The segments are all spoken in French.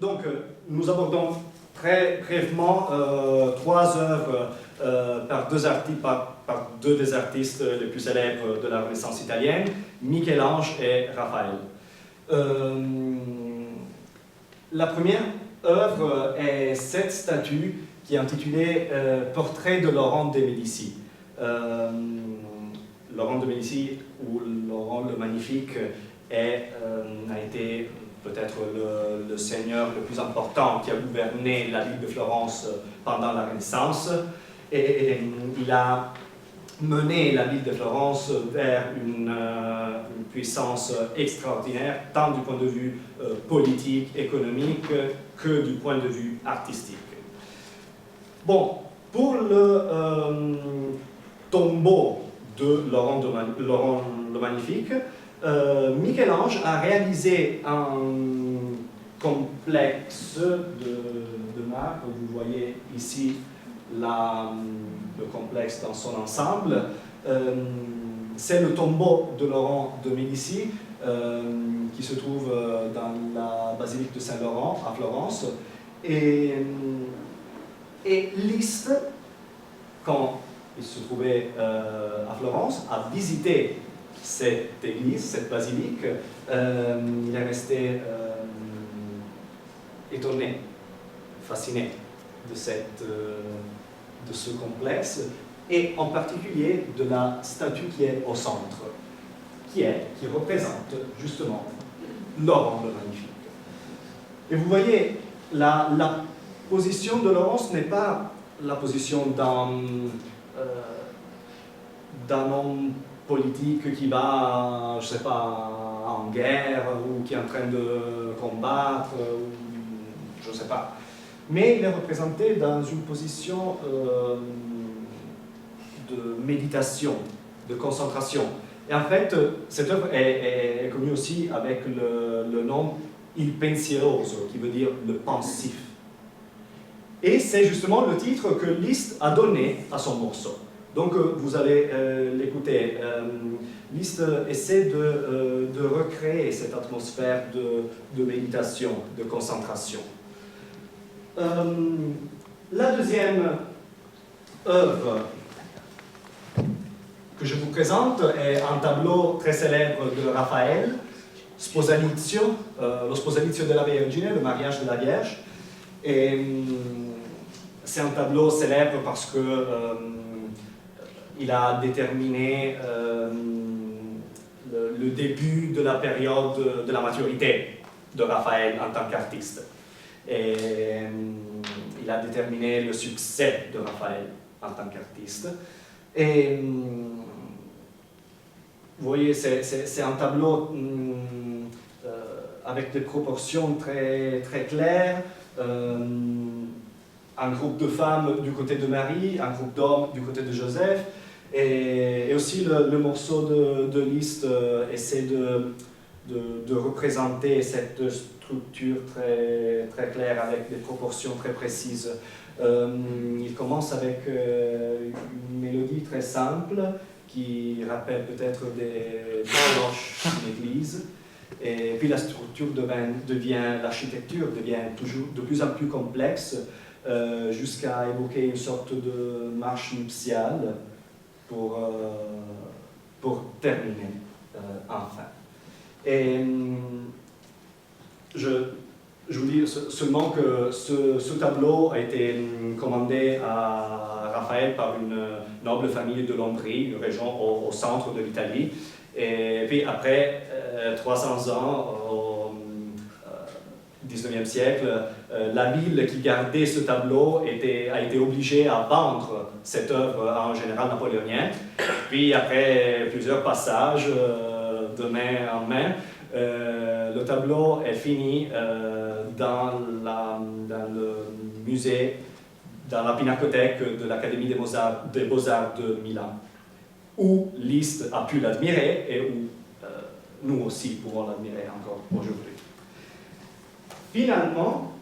Donc, nous abordons très brièvement trois œuvres par deux des artistes les plus célèbres de la Renaissance italienne, Michel-Ange et Raphaël. La première œuvre est cette statue qui est intitulée Portrait de Laurent de Médicis. Laurent de Médicis, ou Laurent le Magnifique, a été peut-être le seigneur le plus important qui a gouverné la ville de Florence pendant la Renaissance, et il a mené la ville de Florence vers une puissance extraordinaire, tant du point de vue politique, économique, que du point de vue artistique. Bon, pour le tombeau de Laurent le Magnifique, Michel-Ange a réalisé un complexe de marbre. Vous voyez ici le complexe dans son ensemble. C'est le tombeau de Laurent de Médicis qui se trouve dans la basilique de Saint-Laurent à Florence. Et Liszt, quand il se trouvait à Florence, a visité cette église, cette basilique. Il est resté étonné, fasciné de ce complexe, et en particulier de la statue qui est au centre, qui représente justement Laurent le Magnifique. Et vous voyez, la position de Laurent, ce n'est pas la position d'un homme politique qui va, je ne sais pas, en guerre, ou qui est en train de combattre, je ne sais pas. Mais il est représenté dans une position de méditation, de concentration. Et en fait, cette œuvre est connue aussi avec le nom Il Pensieroso, qui veut dire le pensif. Et c'est justement le titre que Liszt a donné à son morceau. Donc vous allez l'écouter. Liszt essaie de recréer cette atmosphère de méditation, de concentration. La deuxième œuvre que je vous présente est un tableau très célèbre de Raphaël, Sposalizio, lo Sposalizio della Vergine, le mariage de la Vierge. Et c'est un tableau célèbre parce que il a déterminé le début de la période de la maturité de Raphaël en tant qu'artiste. Et il a déterminé le succès de Raphaël en tant qu'artiste. Et vous voyez, c'est un tableau avec des proportions très, très claires. Un groupe de femmes du côté de Marie, un groupe d'hommes du côté de Joseph. Et aussi le morceau de Liszt essaie de représenter cette structure très, très claire avec des proportions très précises. Il commence avec une mélodie très simple qui rappelle peut-être des cloches d'une église. Et puis la structure l'architecture devient toujours de plus en plus complexe jusqu'à évoquer une sorte de marche nuptiale pour terminer enfin. Et je vous dis seulement que ce tableau a été commandé à Raphaël par une noble famille de Lombrie, une région au centre de l'Italie. Et puis après 300 ans, au XIXe siècle, la ville qui gardait ce tableau a été obligée à vendre cette œuvre à un général napoléonien. Puis après plusieurs passages de main en main, le tableau est fini dans le musée, dans la pinacothèque de l'Académie des Beaux-Arts de Milan, où Liszt a pu l'admirer et où nous aussi pouvons l'admirer encore aujourd'hui. Finalement,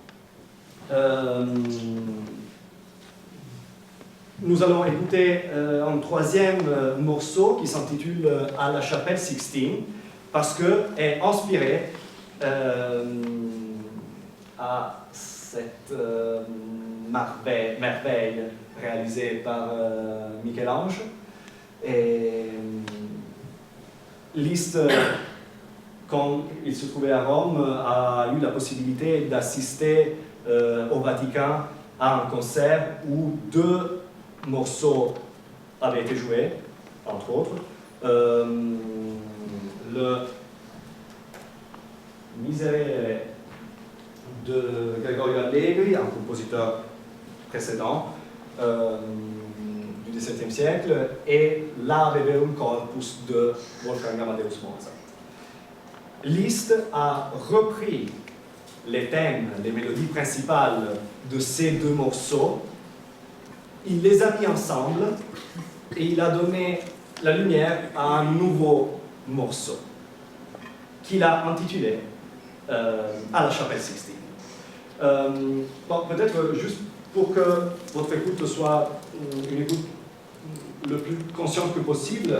nous allons écouter un troisième morceau qui s'intitule À la chapelle Sixtine, parce qu'elle est inspirée à cette merveille réalisée par Michel-Ange. Et Liszt, quand il se trouvait à Rome, a eu la possibilité d'assister au Vatican à un concert où 2 morceaux avaient été joués, entre autres. Le Miserere de Gregorio Allegri, un compositeur précédent du XVIIe siècle, et l'Ave Verum Corpus de Wolfgang Amadeus Mozart. Liszt a repris les thèmes, les mélodies principales de ces 2 morceaux, il les a mis ensemble et il a donné la lumière à un nouveau morceau qu'il a intitulé À la chapelle Sixtine. Bon, peut-être juste pour que votre écoute soit une écoute le plus consciente que possible,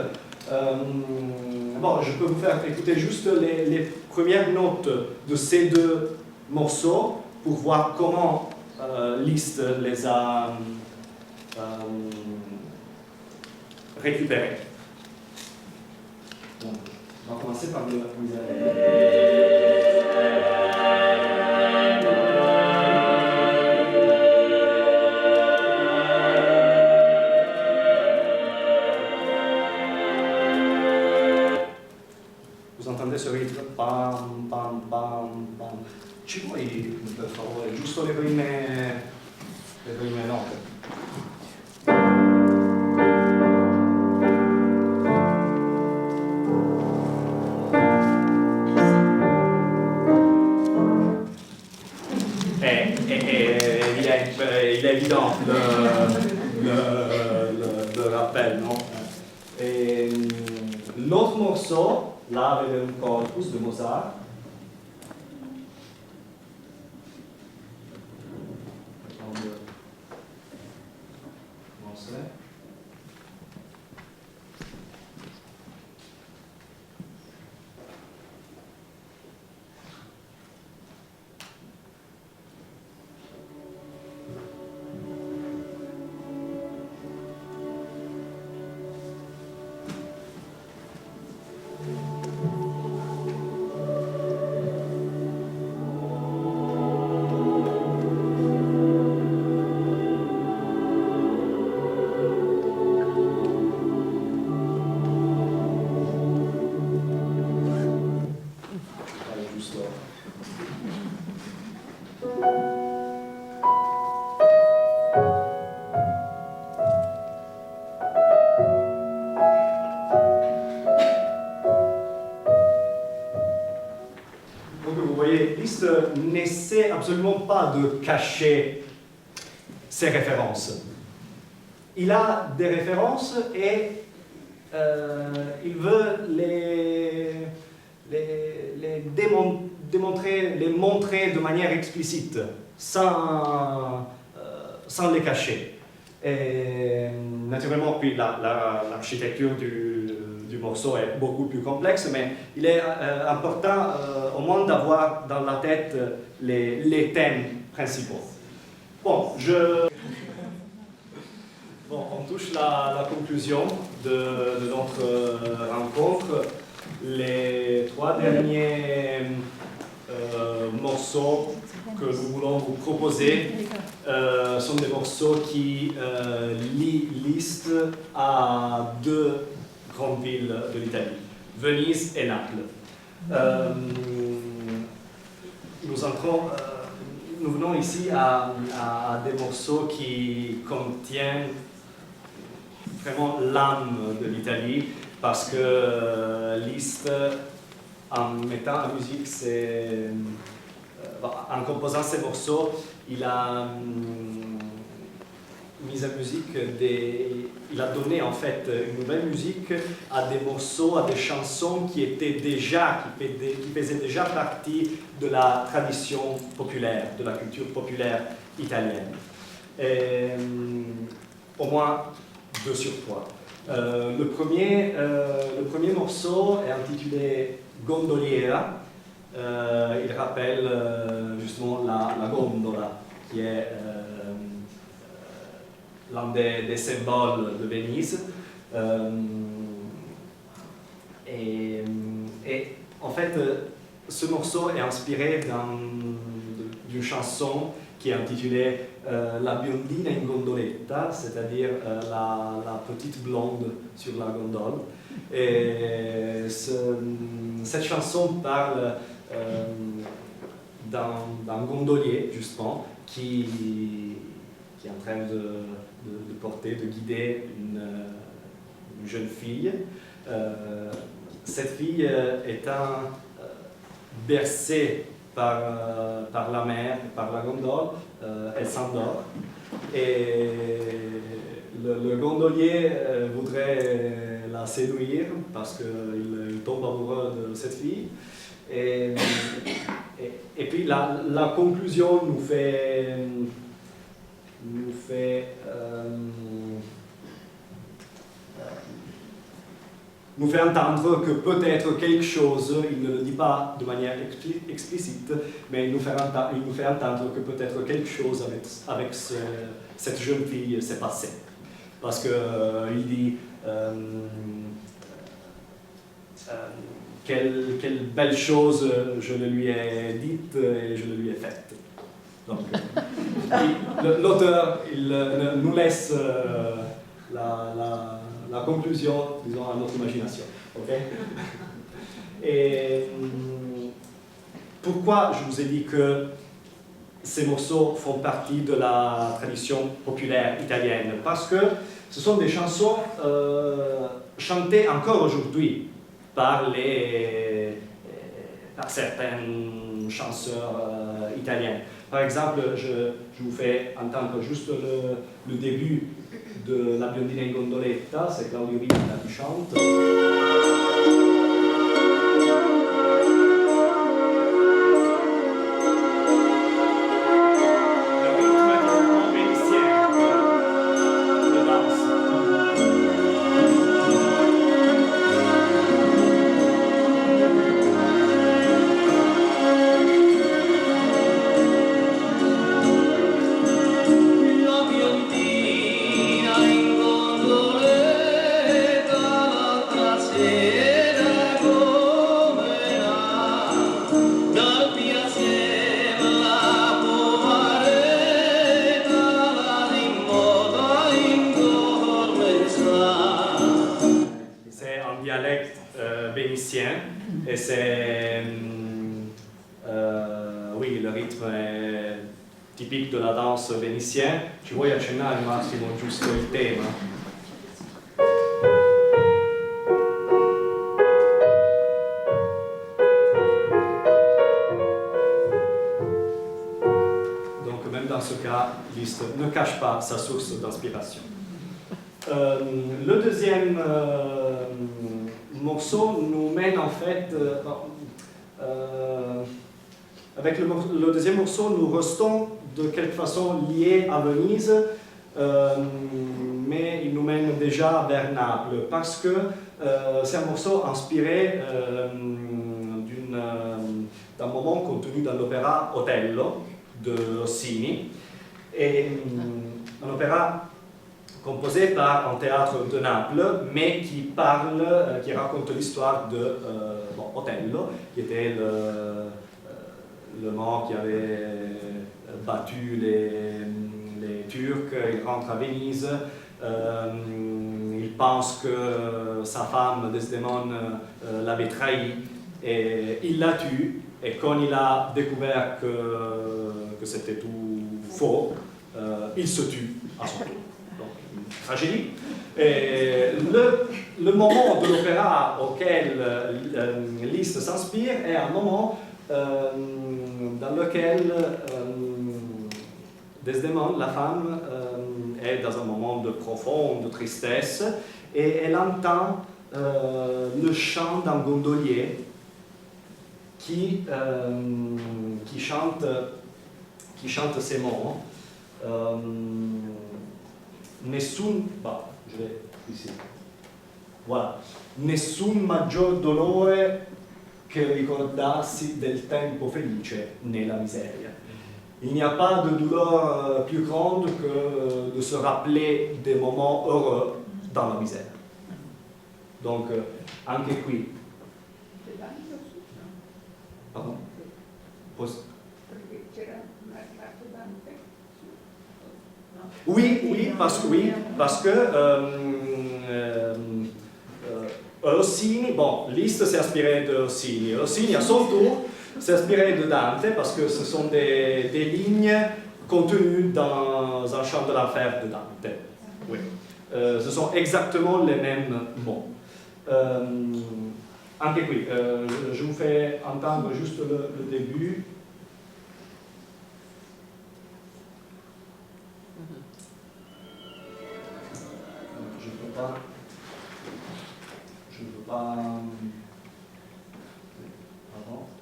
bon, je peux vous faire écouter juste les premières notes de ces 2 morceaux pour voir comment Liszt les a récupérés. Bon, on va commencer par le Vous entendez ce rythme? Pam, pam, pam, pam. Ci vuoi, per favore, giusto le prime note? Il est évident le rappel, non? Et l'autre morceau, l'Ave Verum Corpus de Mozart, n'essaie absolument pas de cacher ses références. Il a des références et il veut les montrer de manière explicite, sans les cacher. Et naturellement, puis l'architecture du morceau est beaucoup plus complexe, mais il est important au moins d'avoir dans la tête les thèmes principaux. Bon, on touche la conclusion de notre rencontre. Les 3 derniers morceaux que nous voulons vous proposer sont des morceaux qui lient Liszt à 2 grandes villes de l'Italie, Venise et Naples. Nous venons ici à des morceaux qui contiennent vraiment l'âme de l'Italie, parce que Liszt, en mettant en musique en composant ces morceaux, il a mis en musique il a donné en fait une nouvelle musique à des morceaux, à des chansons qui faisaient déjà partie de la tradition populaire, de la culture populaire italienne. Et, au moins 2 sur 3. Le premier morceau est intitulé Gondoliera. Il rappelle justement una gondola, qui est l'un des symboles de Venise. Et en fait, ce morceau est inspiré d'une chanson qui est intitulée La biondina in gondoletta, c'est-à-dire la petite blonde sur la gondole. Et cette chanson parle d'un gondolier, justement, qui est en train de porter, de guider une jeune fille. Cette fille étant bercée par la mer, par la gondole, elle s'endort. Et le gondolier voudrait la séduire parce qu'il tombe amoureux de cette fille. Et puis la conclusion nous fait entendre que peut-être quelque chose, il ne le dit pas de manière explicite, mais il nous fait entendre que peut-être quelque chose avec cette jeune fille s'est passé. Parce qu'il dit quelle belle chose je le lui ai dite et je le lui ai faite. Donc, l'auteur nous laisse la conclusion, disons, à notre imagination. Okay? Et pourquoi je vous ai dit que ces morceaux font partie de la tradition populaire italienne? Parce que ce sont des chansons chantées encore aujourd'hui par certains chanteurs italiens. Par exemple, je vous fais entendre juste le début de La biondina in gondoletta, c'est Claudio Rita qui chante. Et c'est, oui, le rythme è tipico della danse vénitienne. Ci vuoi accennare un attimo giusto il tema? Donc même dans ce cas, Liszt ne cache pas sa source d'inspiration. Le deuxième morceau nous mène en fait, avec le deuxième morceau, nous restons de quelque façon liés à Venise, mais il nous mène déjà vers Naples, parce que c'est un morceau inspiré d'un moment contenu dans l'opéra Otello de Rossini, et un opéra composé par un théâtre de Naples, mais qui raconte l'histoire de Otello, qui était le mort qui avait battu les Turcs. Il rentre à Venise, il pense que sa femme Desdémone l'avait trahi, et il la tue, et quand il a découvert que c'était tout faux, il se tue à son tour. Tragédie. Et le moment de l'opéra auquel Liszt s'inspire est un moment dans lequel Desdémone, la femme, est dans un moment de profonde tristesse, et elle entend le chant d'un gondolier qui chante ces mots. Nessun, je l'ai ici. Voilà. Nessun maggior dolore che ricordarsi del tempo felice nella miseria. Il n'y a pas de douleur plus grande que de se rappeler des moments heureux dans la misère. Donc, anche qui. Pardon? Oui, parce que Rossini, bon, Liszt s'est inspiré de Rossini. Rossini, à son tour, s'est inspiré de Dante parce que ce sont des lignes contenues dans un chant de l'enfer de Dante. Oui. Ce sont exactement les mêmes mots. Anche qui, je vous fais entendre juste le début. Je ne veux pas. Pardon,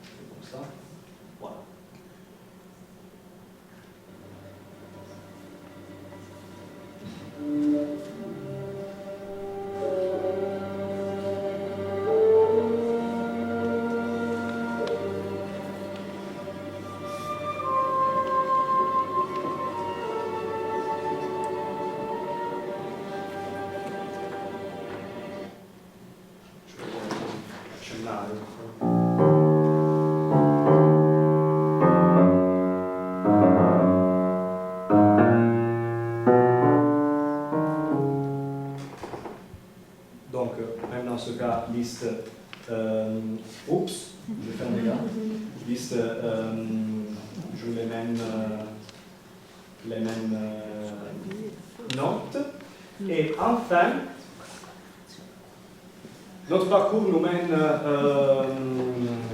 c'est comme ça. Voilà. Donc, même dans ce cas, Liszt, oups, je fais un dégât. Liszt joue les mêmes notes. Et enfin, notre parcours nous mène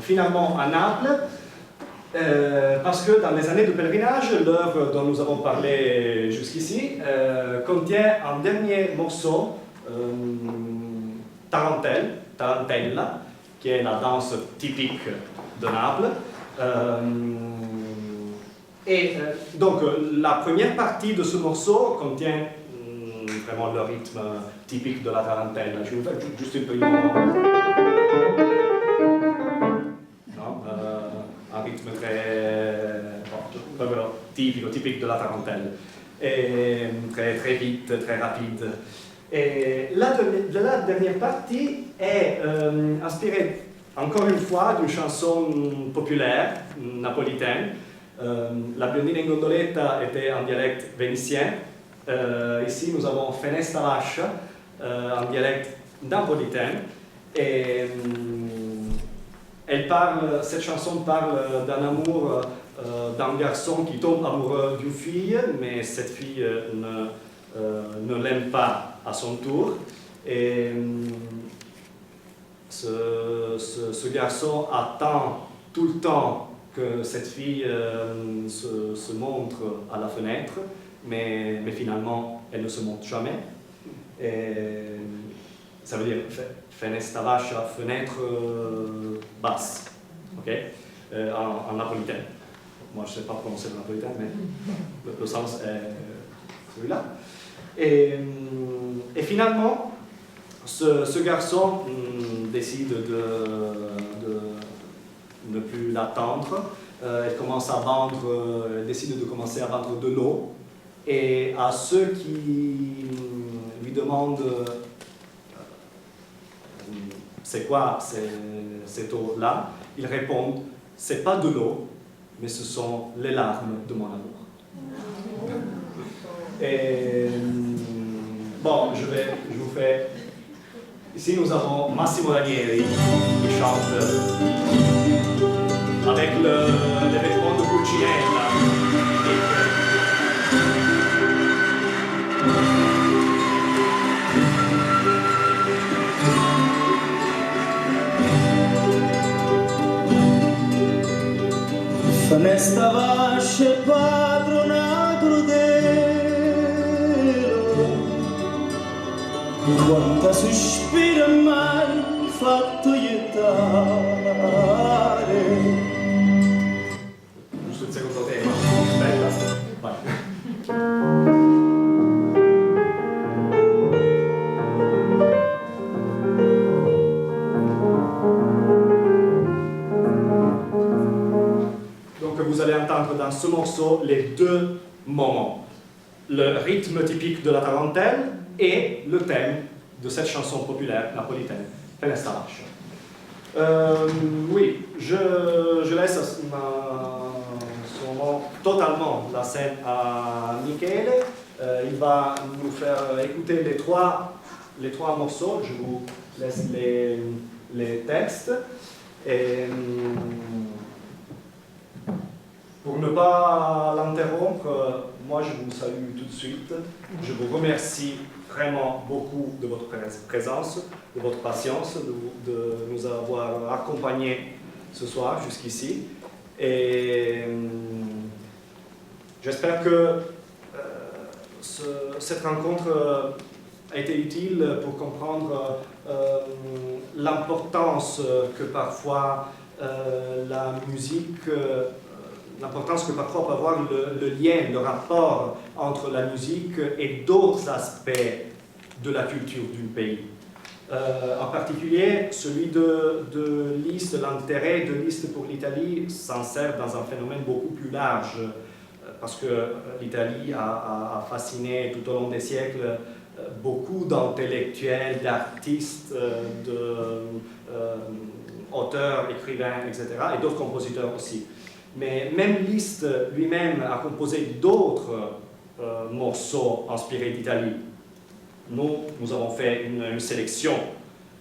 finalement à Naples, parce que dans les années de pèlerinage, l'œuvre dont nous avons parlé jusqu'ici contient un dernier morceau, Tarantella, qui est la danse typique de Naples. Donc la première partie de ce morceau contient vraiment le rythme typique de la tarantella. Je vais vous faire juste une petite un rythme typique de la tarantelle, et très vite, très rapide. Et la dernière partie est inspirée encore une fois d'une chanson populaire napolitaine. La biondina in gondoletta était en dialecte vénitien. Ici, nous avons Fenesta Lascia en dialecte napolitain. Et cette chanson parle d'un amour d'un garçon qui tombe amoureux d'une fille, mais cette fille ne l'aime pas à son tour. Et ce garçon attend tout le temps que cette fille se montre à la fenêtre, mais finalement, elle ne se montre jamais. Et ça veut dire Fenesta Lascia, fenêtre basse, okay? En napolitain. Moi, je ne sais pas prononcer le napolitain, mais le sens est celui-là. Et finalement, ce garçon décide de ne plus l'attendre. Elle décide de commencer à vendre de l'eau. Et à ceux qui lui demandent c'est quoi cette eau-là, ils répondent c'est pas de l'eau, mais ce sont les larmes de mon amour. Et bon, je vous fais. Ici, nous avons Massimo Ranieri qui chante avec les vêtements de Pulcinella. Fenesta vasce padrona crudele, quanta sospira mai fatto iettare. Giusto il secondo tema. Bella. Vai. Vous allez entendre dans ce morceau les deux moments. Le rythme typique de la tarentelle et le thème de cette chanson populaire napolitaine, Fenestraccio. Oui, je laisse à ce moment totalement la scène à Michele. Il va nous faire écouter les trois morceaux. Je vous laisse les textes. Et, pour ne pas l'interrompre, moi je vous salue tout de suite. Je vous remercie vraiment beaucoup de votre présence, de votre patience, de nous avoir accompagnés ce soir jusqu'ici. Et j'espère que cette rencontre a été utile pour comprendre l'importance que parfois la musique, l'importance que parfois peut avoir le lien, le rapport entre la musique et d'autres aspects de la culture d'un pays. En particulier, celui de Liszt, l'intérêt de Liszt pour l'Italie s'insère dans un phénomène beaucoup plus large, parce que l'Italie a fasciné tout au long des siècles beaucoup d'intellectuels, d'artistes, d'auteurs, écrivains, etc., et d'autres compositeurs aussi. Mais même Liszt lui-même a composé d'autres morceaux inspirés d'Italie. Nous avons fait une sélection,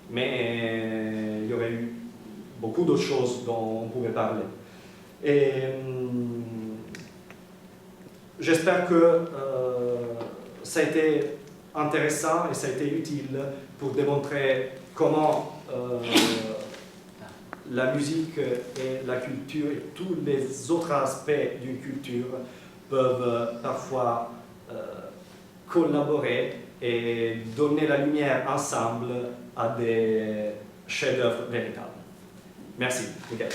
mais il y aurait eu beaucoup d'autres choses dont on pouvait parler. Et j'espère que ça a été intéressant et ça a été utile pour démontrer comment la musique et la culture et tous les autres aspects d'une culture peuvent parfois collaborer et donner la lumière ensemble à des chefs-d'œuvre véritables. Merci, Michele.